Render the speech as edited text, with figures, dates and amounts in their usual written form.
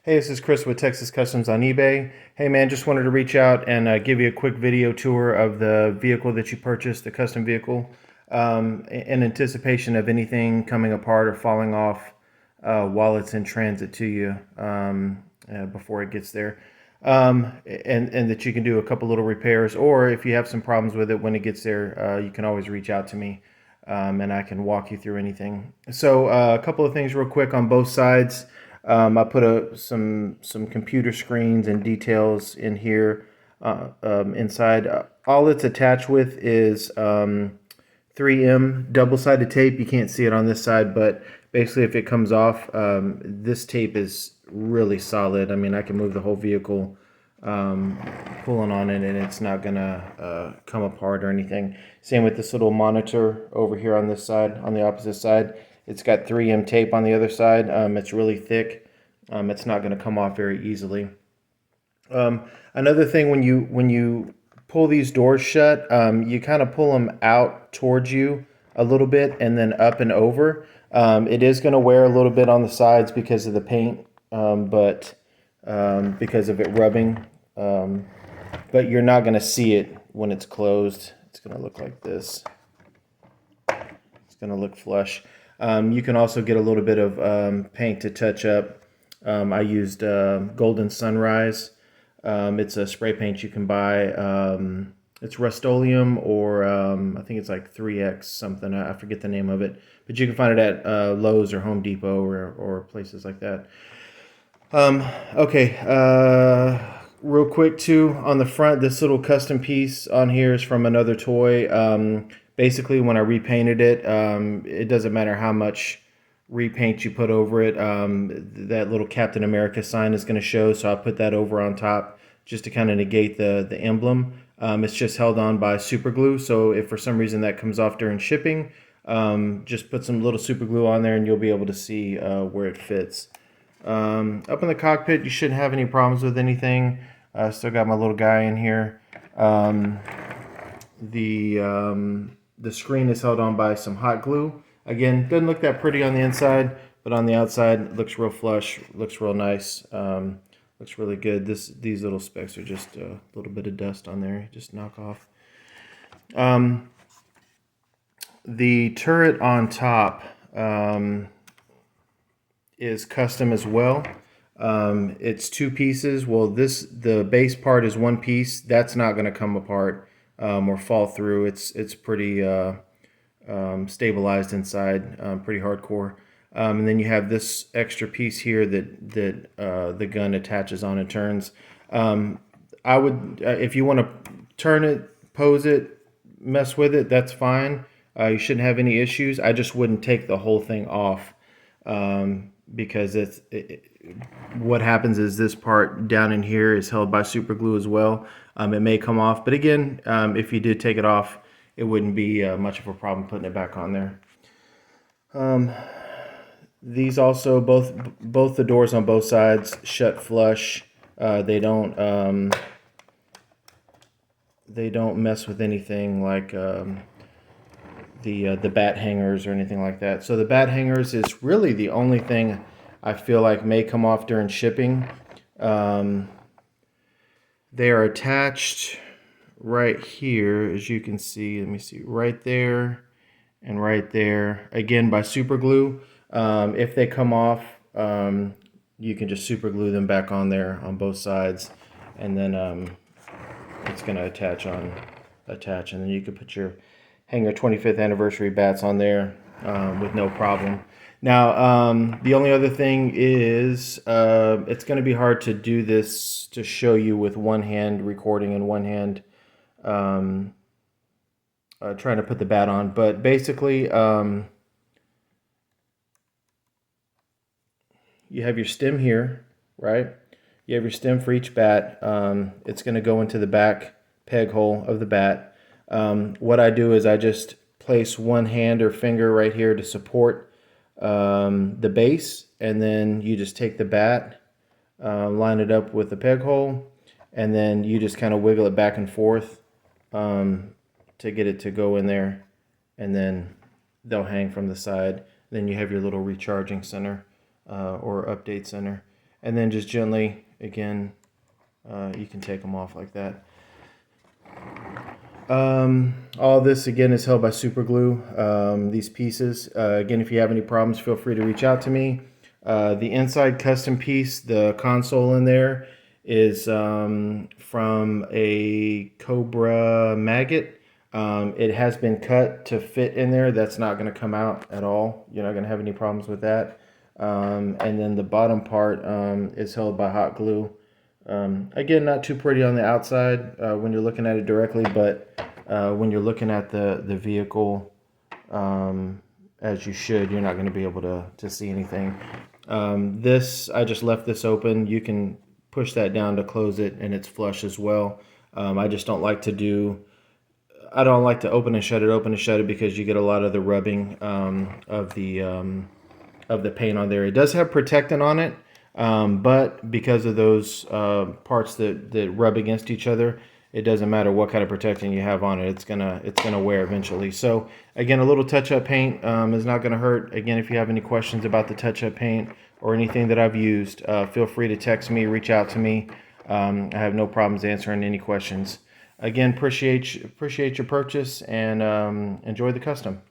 Hey, this is Chris with Texas Customs on eBay. Hey man, just wanted to reach out and give you a quick video tour of the vehicle that you purchased, the custom vehicle, in anticipation of anything coming apart or falling off while it's in transit to you before it gets there. And that you can do a couple little repairs, or if you have some problems with it when it gets there, you can always reach out to me and I can walk you through anything. So a couple of things real quick on both sides. I put some computer screens and details in here inside. All it's attached with is 3M double-sided tape. You can't see it on this side, but basically if it comes off, this tape is really solid. I mean, I can move the whole vehicle pulling on it and it's not gonna come apart or anything. Same with this little monitor over here on this side, on the opposite side. It's got 3M tape on the other side. It's really thick. It's not going to come off very easily. Another thing, when you pull these doors shut, you kind of pull them out towards you a little bit and then up and over. It is going to wear a little bit on the sides because of the paint, but because of it rubbing. But you're not going to see it when it's closed. It's going to look like this. It's going to look flush. You can also get a little bit of paint to touch up. I used Golden Sunrise. It's a spray paint you can buy. It's Rust-Oleum, or I think it's like 3X something. I forget the name of it. But you can find it at Lowe's or Home Depot or places like that. Okay. Real quick too, on the front, this little custom piece on here is from another toy. Basically, when I repainted it, it doesn't matter how much repaint you put over it. That little Captain America sign is going to show, so I put that over on top just to kind of negate the emblem. It's just held on by super glue, so if for some reason that comes off during shipping, just put some little super glue on there and you'll be able to see where it fits. Up in the cockpit, you shouldn't have any problems with anything. Still got my little guy in here. The screen is held on by some hot glue. Again, doesn't look that pretty on the inside, but on the outside, it looks real flush, looks real nice, looks really good. These little specks are just a little bit of dust on there, just knock off. The turret on top is custom as well. It's two pieces. Well, the base part is one piece. That's not going to come apart or fall through. It's pretty stabilized inside, pretty hardcore. And then you have this extra piece here that the gun attaches on and turns. I would, if you want to turn it, pose it, mess with it, that's fine. You shouldn't have any issues. I just wouldn't take the whole thing off because what happens is this part down in here is held by super glue as well. It may come off, but again, if you did take it off, it wouldn't be much of a problem putting it back on there. These also, both the doors on both sides shut flush. They don't mess with anything like the bat hangers or anything like that. So the bat hangers is really the only thing I feel like may come off during shipping. They are attached right here, as you can see. Let me see, right there and right there, again by super glue. If they come off, you can just super glue them back on there on both sides, and then it's going to attach, and then you can put your hanger 25th anniversary bats on there with no problem. Now, the only other thing is it's going to be hard to do this, to show you with one hand recording and one hand trying to put the bat on. But basically, you have your stem here, right? You have your stem for each bat. It's going to go into the back peg hole of the bat. What I do is I just place one hand or finger right here to support the base, and then you just take the bat, line it up with the peg hole, and then you just kind of wiggle it back and forth to get it to go in there, and then they'll hang from the side. Then you have your little recharging center or update center. and then just gently, again, you can take them off like that. All this again is held by super glue. These pieces, again, if you have any problems, feel free to reach out to me. The inside custom piece, the console in there, is from a Cobra maggot. It has been cut to fit in there. That's not going to come out at all. You're not going to have any problems with that. And then the bottom part is held by hot glue. Again, not too pretty on the outside when you're looking at it directly, but when you're looking at the vehicle, as you should, you're not going to be able to see anything. This, I just left this open. You can push that down to close it, and it's flush as well. I just don't like to open and shut it, because you get a lot of the rubbing of the paint on there. It does have protectant on it, but because of those parts that rub against each other, it doesn't matter what kind of protectant you have on it. It's gonna wear eventually. So again, a little touch-up paint is not gonna hurt. Again, if you have any questions about the touch-up paint or anything that I've used, feel free to text me, reach out to me. I have no problems answering any questions. Again, appreciate your purchase, and enjoy the custom.